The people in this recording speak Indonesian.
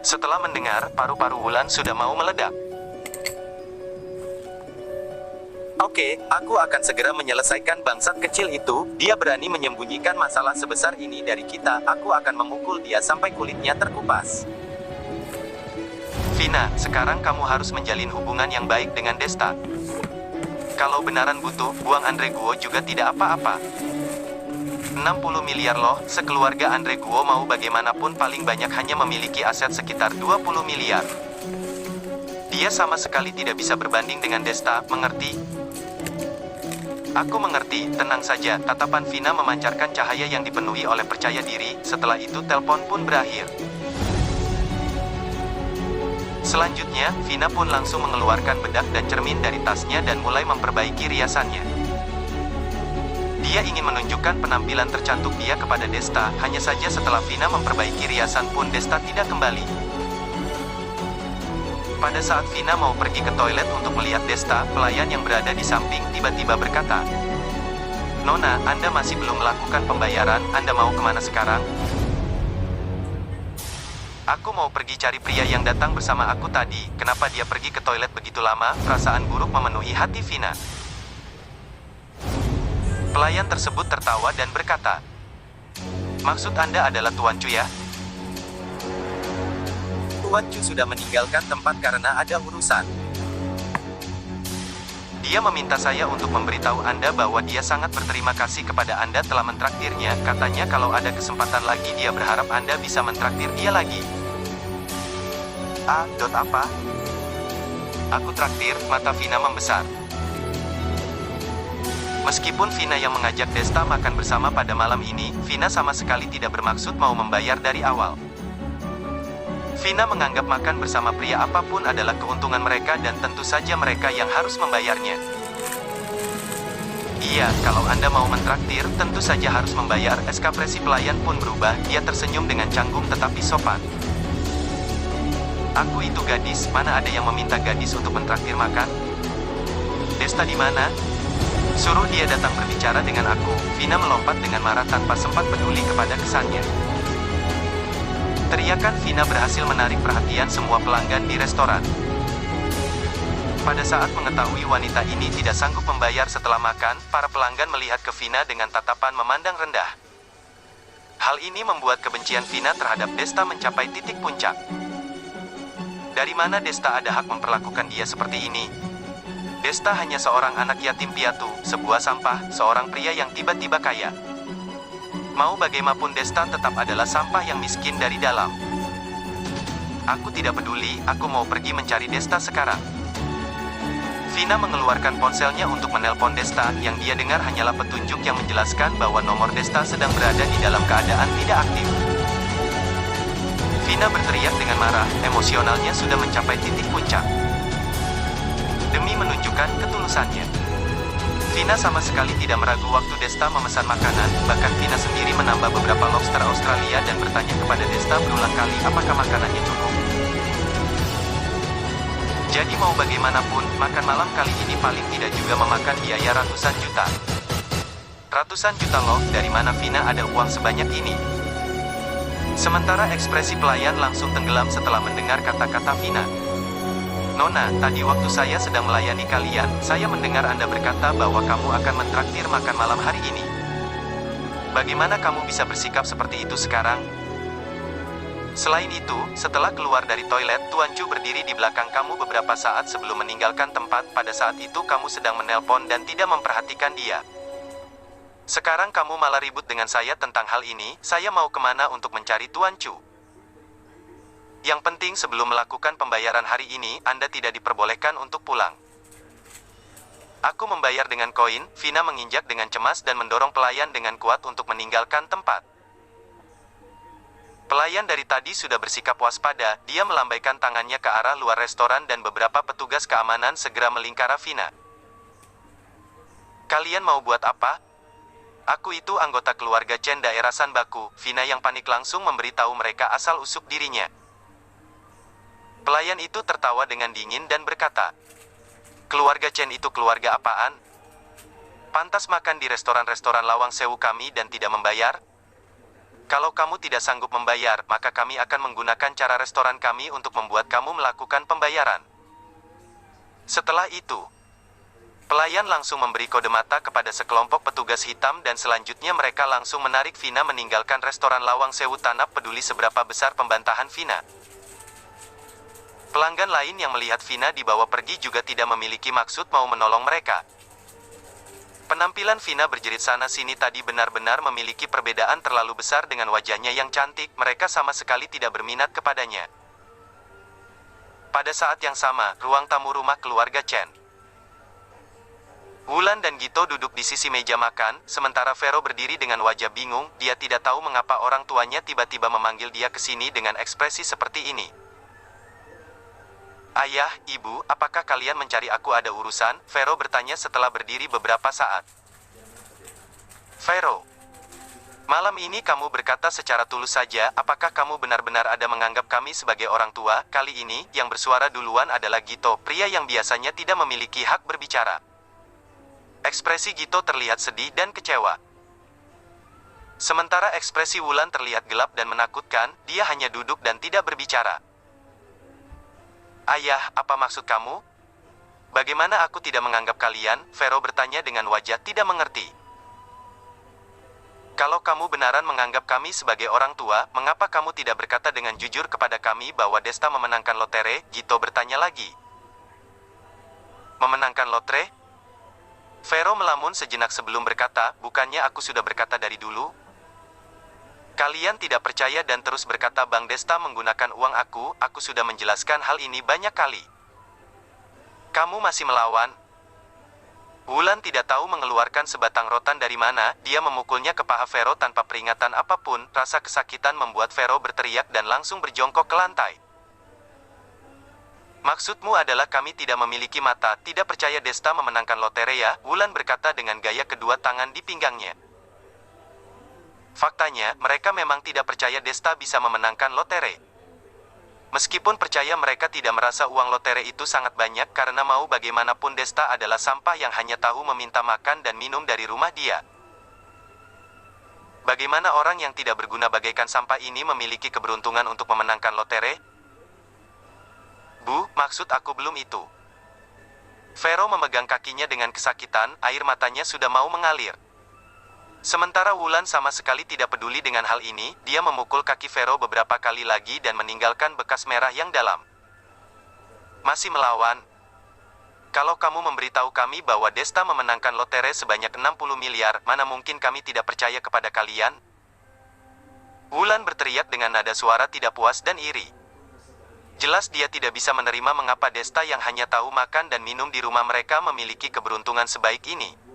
Setelah mendengar, paru-paru Wulan sudah mau meledak. Oke, aku akan segera menyelesaikan bangsat kecil itu. Dia berani menyembunyikan masalah sebesar ini dari kita. Aku akan memukul dia sampai kulitnya terkupas. Vina, sekarang kamu harus menjalin hubungan yang baik dengan Desta. Kalau benaran butuh, buang Andre Guo juga tidak apa-apa. 60 miliar loh, sekeluarga Andre Guo mau bagaimanapun paling banyak hanya memiliki aset sekitar 20 miliar. Dia sama sekali tidak bisa berbanding dengan Desta, mengerti? Aku mengerti, tenang saja. Tatapan Vina memancarkan cahaya yang dipenuhi oleh percaya diri. Setelah itu telepon pun berakhir. Selanjutnya, Vina pun langsung mengeluarkan bedak dan cermin dari tasnya dan mulai memperbaiki riasannya. Dia ingin menunjukkan penampilan tercantik dia kepada Desta. Hanya saja setelah Vina memperbaiki riasan pun Desta tidak kembali. Pada saat Vina mau pergi ke toilet untuk melihat Desta, pelayan yang berada di samping tiba-tiba berkata, "Nona, Anda masih belum melakukan pembayaran, Anda mau kemana sekarang?" "Aku mau pergi cari pria yang datang bersama aku tadi. Kenapa dia pergi ke toilet begitu lama?" Perasaan buruk memenuhi hati Vina. Pelayan tersebut tertawa dan berkata, "Maksud Anda adalah Tuan Chu ya?" "Tuan Chu sudah meninggalkan tempat karena ada urusan. Dia meminta saya untuk memberitahu Anda bahwa dia sangat berterima kasih kepada Anda telah mentraktirnya. Katanya kalau ada kesempatan lagi dia berharap Anda bisa mentraktir dia lagi." Apa? Aku traktir, mata Vina membesar. Meskipun Vina yang mengajak Desta makan bersama pada malam ini, Vina sama sekali tidak bermaksud mau membayar dari awal. Vina menganggap makan bersama pria apapun adalah keuntungan mereka dan tentu saja mereka yang harus membayarnya. "Iya, kalau Anda mau mentraktir, tentu saja harus membayar." Ekspresi pelayan pun berubah, dia tersenyum dengan canggung tetapi sopan. "Aku itu gadis, mana ada yang meminta gadis untuk mentraktir makan? Desta di mana? Suruh dia datang berbicara dengan aku." Vina melompat dengan marah tanpa sempat peduli kepada kesannya. Teriakan Vina berhasil menarik perhatian semua pelanggan di restoran. Pada saat mengetahui wanita ini tidak sanggup membayar setelah makan, para pelanggan melihat ke Vina dengan tatapan memandang rendah. Hal ini membuat kebencian Vina terhadap Desta mencapai titik puncak. Dari mana Desta ada hak memperlakukan dia seperti ini? Desta hanya seorang anak yatim piatu, sebuah sampah, seorang pria yang tiba-tiba kaya. Mau bagaimanapun Desta tetap adalah sampah yang miskin dari dalam. "Aku tidak peduli, aku mau pergi mencari Desta sekarang." Vina mengeluarkan ponselnya untuk menelpon Desta, yang dia dengar hanyalah petunjuk yang menjelaskan bahwa nomor Desta sedang berada di dalam keadaan tidak aktif. Vina berteriak dengan marah, emosionalnya sudah mencapai titik puncak. Demi menunjukkan ketulusannya, Vina sama sekali tidak meragu waktu Desta memesan makanan, bahkan Vina sendiri menambah beberapa lobster Australia dan bertanya kepada Desta berulang kali apakah makanannya cukup. Jadi mau bagaimanapun, makan malam kali ini paling tidak juga memakan biaya ratusan juta. Ratusan juta loh, dari mana Vina ada uang sebanyak ini? Sementara ekspresi pelayan langsung tenggelam setelah mendengar kata-kata Vina. "Nona, tadi waktu saya sedang melayani kalian, saya mendengar Anda berkata bahwa kamu akan mentraktir makan malam hari ini. Bagaimana kamu bisa bersikap seperti itu sekarang? Selain itu, setelah keluar dari toilet, Tuan Chu berdiri di belakang kamu beberapa saat sebelum meninggalkan tempat. Pada saat itu kamu sedang menelpon dan tidak memperhatikan dia. Sekarang kamu malah ribut dengan saya tentang hal ini. Saya mau kemana untuk mencari Tuan Chu? Yang penting sebelum melakukan pembayaran hari ini, Anda tidak diperbolehkan untuk pulang." "Aku membayar dengan koin." Vina menginjak dengan cemas dan mendorong pelayan dengan kuat untuk meninggalkan tempat. Pelayan dari tadi sudah bersikap waspada, dia melambaikan tangannya ke arah luar restoran dan beberapa petugas keamanan segera melingkari Vina. "Kalian mau buat apa?" "Aku itu anggota keluarga Chen daerah Sanbaku." Vina yang panik langsung memberitahu mereka asal-usul dirinya. Pelayan itu tertawa dengan dingin dan berkata, "Keluarga Chen itu keluarga apaan? Pantas makan di restoran-restoran Lawang Sewu kami dan tidak membayar?" Kalau kamu tidak sanggup membayar, maka kami akan menggunakan cara restoran kami untuk membuat kamu melakukan pembayaran. Setelah itu, pelayan langsung memberi kode mata kepada sekelompok petugas hitam dan selanjutnya mereka langsung menarik Vina meninggalkan restoran Lawang Sewu tanpa peduli seberapa besar pembantahan Vina. Pelanggan lain yang melihat Vina dibawa pergi juga tidak memiliki maksud mau menolong mereka. Penampilan Vina berjerit sana-sini tadi benar-benar memiliki perbedaan terlalu besar dengan wajahnya yang cantik, mereka sama sekali tidak berminat kepadanya. Pada saat yang sama, ruang tamu rumah keluarga Chen. Wulan dan Gito duduk di sisi meja makan, sementara Vero berdiri dengan wajah bingung, dia tidak tahu mengapa orang tuanya tiba-tiba memanggil dia ke sini dengan ekspresi seperti ini. Ayah, ibu, apakah kalian mencari aku ada urusan? Vero bertanya setelah berdiri beberapa saat. Vero, malam ini kamu berkata secara tulus saja, apakah kamu benar-benar ada menganggap kami sebagai orang tua? Kali ini, yang bersuara duluan adalah Gito, pria yang biasanya tidak memiliki hak berbicara. Ekspresi Gito terlihat sedih dan kecewa. Sementara ekspresi Wulan terlihat gelap dan menakutkan, dia hanya duduk dan tidak berbicara. Ayah, apa maksud kamu? Bagaimana aku tidak menganggap kalian? Vero bertanya dengan wajah tidak mengerti. Kalau kamu benaran menganggap kami sebagai orang tua, mengapa kamu tidak berkata dengan jujur kepada kami bahwa Desta memenangkan lotre? Gito bertanya lagi. Memenangkan lotre? Vero melamun sejenak sebelum berkata, bukannya aku sudah berkata dari dulu? Kalian tidak percaya dan terus berkata Bang Desta menggunakan uang aku sudah menjelaskan hal ini banyak kali. Kamu masih melawan? Wulan tidak tahu mengeluarkan sebatang rotan dari mana, dia memukulnya ke paha Vero tanpa peringatan apapun, rasa kesakitan membuat Vero berteriak dan langsung berjongkok ke lantai. Maksudmu adalah kami tidak memiliki mata, tidak percaya Desta memenangkan lotre ya? Wulan berkata dengan gaya kedua tangan di pinggangnya. Faktanya, mereka memang tidak percaya Desta bisa memenangkan lotre. Meskipun percaya mereka tidak merasa uang lotre itu sangat banyak karena mau bagaimanapun Desta adalah sampah yang hanya tahu meminta makan dan minum dari rumah dia. Bagaimana orang yang tidak berguna bagaikan sampah ini memiliki keberuntungan untuk memenangkan lotre? Bu, maksud aku belum itu. Vero memegang kakinya dengan kesakitan, air matanya sudah mau mengalir. Sementara Wulan sama sekali tidak peduli dengan hal ini, dia memukul kaki Vero beberapa kali lagi dan meninggalkan bekas merah yang dalam. Masih melawan? Kalau kamu memberitahu kami bahwa Desta memenangkan lotre sebanyak 60 miliar, mana mungkin kami tidak percaya kepada kalian? Wulan berteriak dengan nada suara tidak puas dan iri. Jelas dia tidak bisa menerima mengapa Desta yang hanya tahu makan dan minum di rumah mereka memiliki keberuntungan sebaik ini.